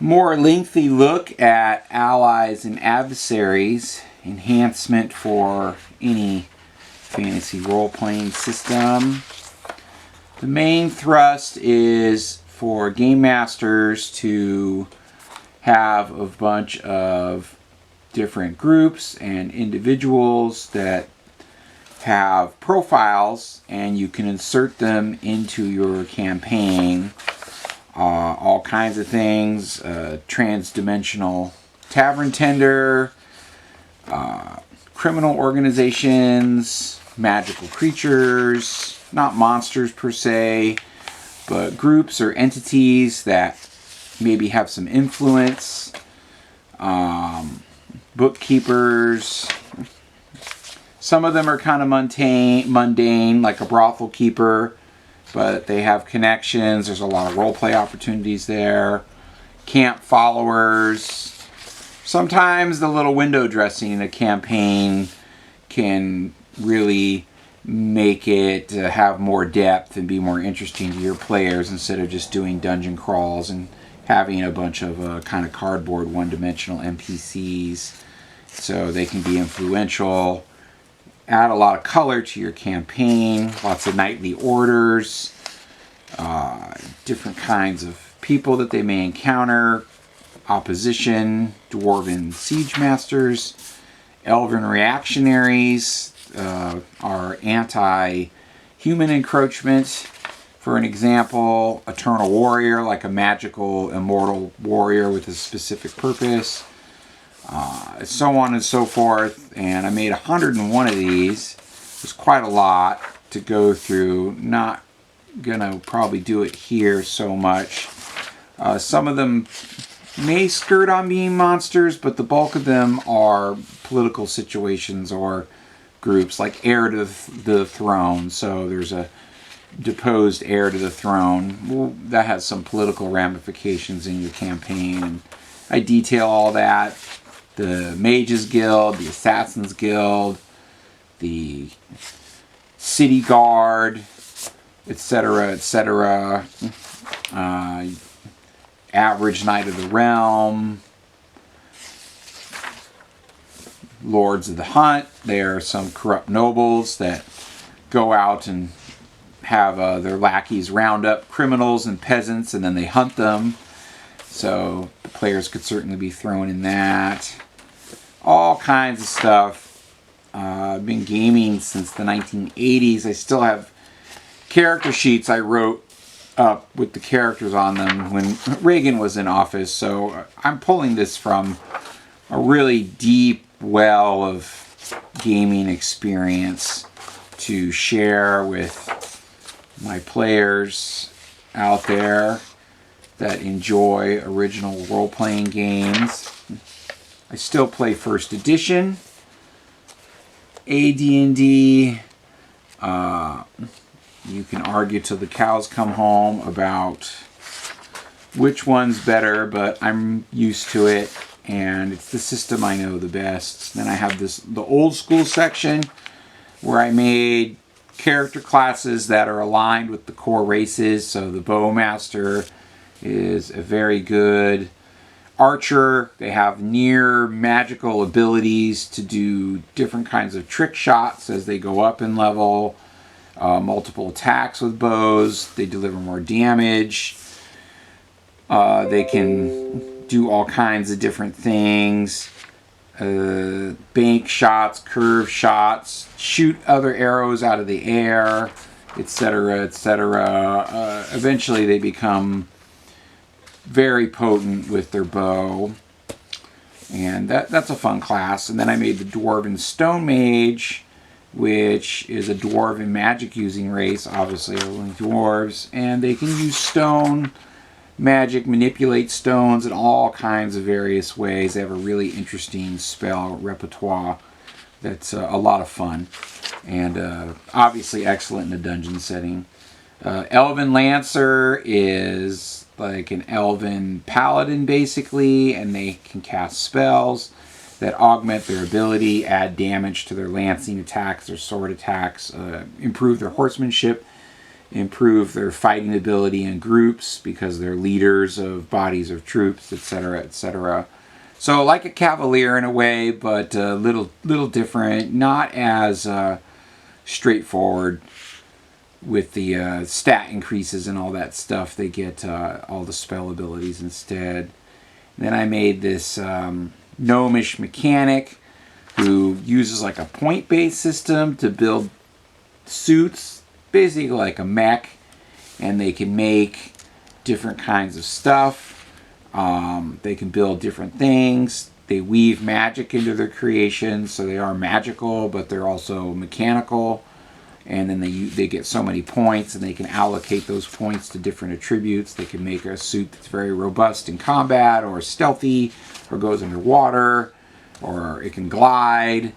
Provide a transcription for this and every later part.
More lengthy look at Allies and Adversaries, enhancement for any fantasy role-playing system. The main thrust is for game masters to have a bunch of different groups and individuals that have profiles, and you can insert them into your campaign. All kinds of things, trans-dimensional tavern tender, criminal organizations, magical creatures, not monsters per se, but groups or entities that maybe have some influence, bookkeepers. Some of them are kind of mundane, like a brothel keeper, but they have connections. There's a lot of roleplay opportunities there. Camp followers. Sometimes the little window dressing in a campaign can really make it have more depth and be more interesting to your players, instead of just doing dungeon crawls and having a bunch of kind of cardboard one-dimensional NPCs. So they can be influential. Add a lot of color to your campaign, lots of nightly orders, different kinds of people that they may encounter, opposition, dwarven siege masters, elven reactionaries, are anti-human encroachment. For an example, eternal warrior, like a magical immortal warrior with a specific purpose. So on and so forth, and I made 101 of these. It was quite a lot to go through. Not gonna probably do it here so much. Some of them may skirt on being monsters, but the bulk of them are political situations or groups, like heir to the throne. So there's a deposed heir to the throne. Well, that has some political ramifications in your campaign, and I detail all that. The Mages Guild, the Assassins Guild, the City Guard, etc., etc. Average Knight of the Realm, Lords of the Hunt. There are some corrupt nobles that go out and have their lackeys round up criminals and peasants, and then they hunt them. So the players could certainly be thrown in that. All kinds of stuff. I've been gaming since the 1980s. I still have character sheets I wrote up with the characters on them when Reagan was in office. So I'm pulling this from a really deep well of gaming experience to share with my players out there that enjoy original role-playing games. I still play first edition, AD&D. You can argue till the cows come home about which one's better, but I'm used to it, and it's the system I know the best. Then I have the old school section where I made character classes that are aligned with the core races. So the Bowmaster is a very good archer. They have near magical abilities to do different kinds of trick shots as they go up in level. Multiple attacks with bows. They deliver more damage. They can do all kinds of different things. Bank shots, curve shots, shoot other arrows out of the air, etc., etc. Eventually they become very potent with their bow, and that's a fun class. And then I made the Dwarven Stone Mage, which is a dwarven magic using race, obviously only dwarves, and they can use stone magic, manipulate stones in all kinds of various ways. They have a really interesting spell repertoire that's a lot of fun, and obviously excellent in a dungeon setting. Elven Lancer is like an elven paladin basically, and they can cast spells that augment their ability, add damage to their lancing attacks, their sword attacks, improve their horsemanship, improve their fighting ability in groups because they're leaders of bodies of troops, etc., etc. So like a Cavalier in a way, but a little different, not as straightforward with the stat increases and all that stuff. They get all the spell abilities instead. Then I made this gnomish mechanic who uses like a point-based system to build suits, basically like a mech, and they can make different kinds of stuff. They can build different things. They weave magic into their creations, so they are magical, but they're also mechanical. And then they get so many points, and they can allocate those points to different attributes. They can make a suit that's very robust in combat, or stealthy, or goes underwater, or it can glide,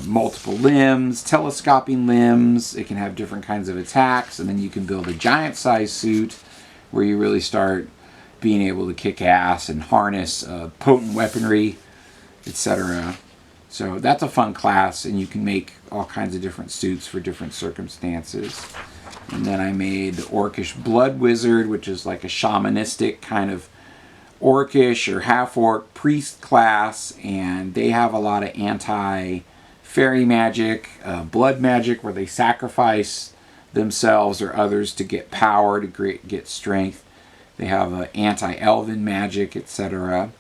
multiple limbs, telescoping limbs. It can have different kinds of attacks, and then you can build a giant-sized suit where you really start being able to kick ass and harness potent weaponry, etc. So that's a fun class, and you can make all kinds of different suits for different circumstances. And then I made the Orcish Blood Wizard, which is like a shamanistic kind of Orcish or half-orc priest class, and they have a lot of anti-fairy magic, blood magic, where they sacrifice themselves or others to get power, to get strength. They have anti-elven magic, etc.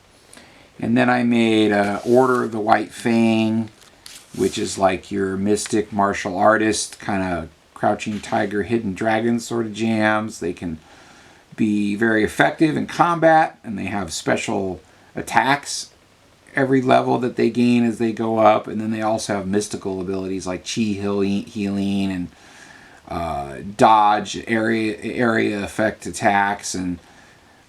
And then I made Order of the White Fang, which is like your mystic martial artist, kind of crouching tiger, hidden dragon sort of jams. They can be very effective in combat, and they have special attacks every level that they gain as they go up. And then they also have mystical abilities like chi healing and dodge, area effect attacks, and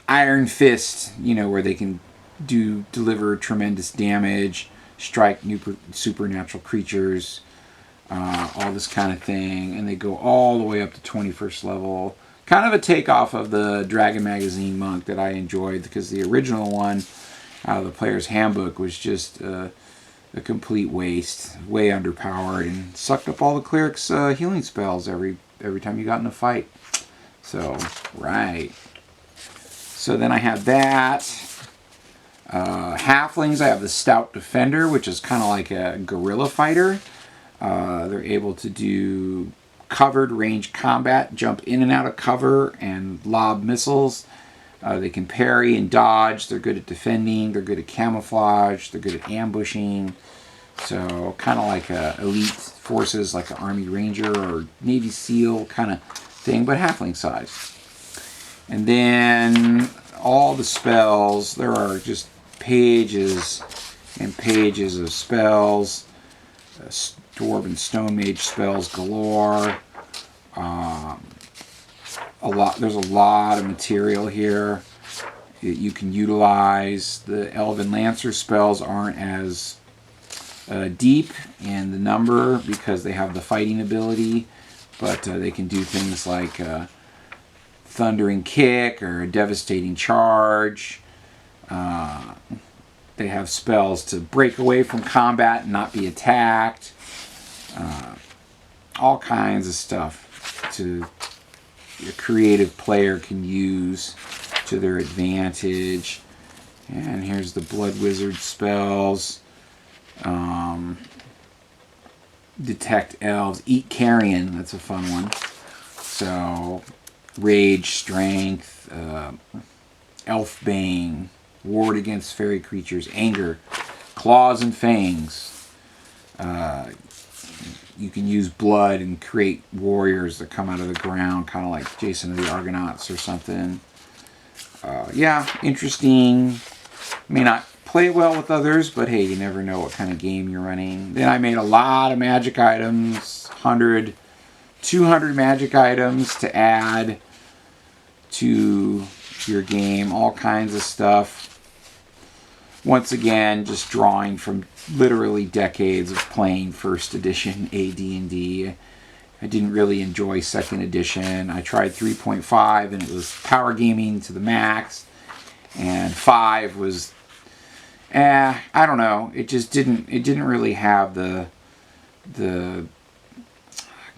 Iron Fist, where they can deliver tremendous damage, strike new supernatural creatures, all this kind of thing. And they go all the way up to 21st level. Kind of a takeoff of the Dragon Magazine Monk that I enjoyed, because the original one out of the Player's Handbook was just a complete waste, way underpowered, and sucked up all the cleric's healing spells every time you got in a fight. So, right. So then I have that. Halflings, I have the Stout Defender, which is kind of like a guerrilla fighter. They're able to do covered range combat, jump in and out of cover, and lob missiles. They can parry and dodge. They're good at defending. They're good at camouflage. They're good at ambushing. So kind of like elite forces, like an Army Ranger or Navy SEAL kind of thing, but halfling size. And then all the spells, there are just pages and pages of spells. Dwarven Stone Mage spells galore. There's a lot of material here that you can utilize. The Elven Lancer spells aren't as deep in the number because they have the fighting ability, but they can do things like Thundering Kick or Devastating Charge. They have spells to break away from combat and not be attacked. All kinds of stuff a creative player can use to their advantage. And here's the Blood Wizard spells. Detect Elves. Eat Carrion, that's a fun one. So, Rage, Strength, Elfbane, Ward against Fairy Creatures, Anger, Claws and Fangs. You can use blood and create warriors that come out of the ground, kind of like Jason of the Argonauts or something. Yeah, interesting. May not play well with others, but hey, you never know what kind of game you're running. Then I made a lot of magic items, 100, 200 magic items to add to your game, all kinds of stuff. Once again, just drawing from literally decades of playing first edition AD&D. I didn't really enjoy second edition. I tried 3.5 and it was power gaming to the max, and 5 was I don't know, it just didn't really have the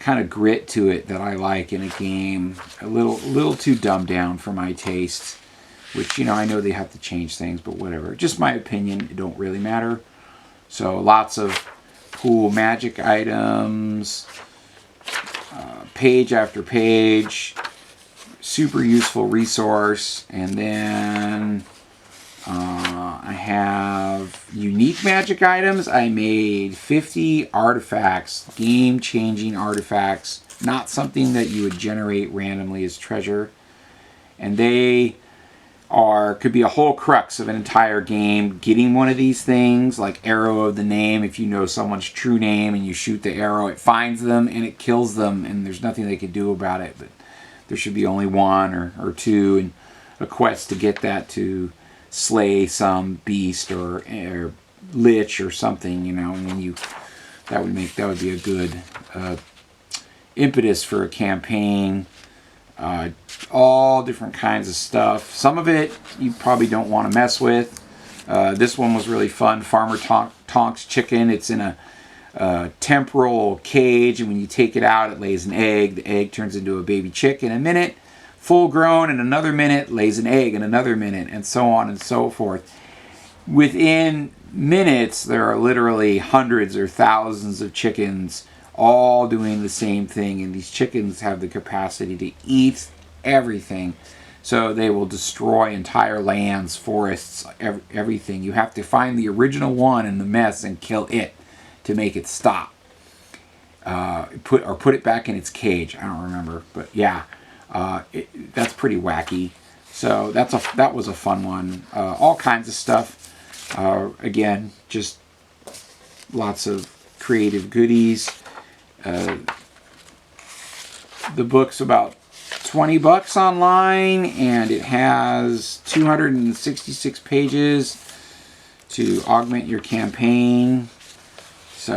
kind of grit to it that I like in a game. A little too dumbed down for my taste, which, you know, I know they have to change things, but whatever. Just my opinion. It don't really matter. So lots of cool magic items, page after page, super useful resource. And then I have unique magic items. I made 50 artifacts, game-changing artifacts, not something that you would generate randomly as treasure. And they could be a whole crux of an entire game. Getting one of these things, like Arrow of the Name, if you know someone's true name and you shoot the arrow, it finds them and it kills them, and there's nothing they can do about it. But there should be only one or two, and a quest to get that to slay some beast or lich or something, you know, and then that would be a good impetus for a campaign. All different kinds of stuff. Some of it you probably don't want to mess with. This one was really fun. Farmer Tonk's chicken. It's in a temporal cage, and when you take it out, it lays an egg. The egg turns into a baby chick in a minute. Full grown in another minute, lays an egg in another minute, and so on and so forth. Within minutes, there are literally hundreds or thousands of chickens all doing the same thing, and these chickens have the capacity to eat everything. So they will destroy entire lands, forests, everything. You have to find the original one in the mess and kill it to make it stop. Put it back in its cage. I don't remember, but yeah. That's pretty wacky. So that was a fun one. All kinds of stuff. Again, just lots of creative goodies. The book's about $20 online, and it has 266 pages to augment your campaign. So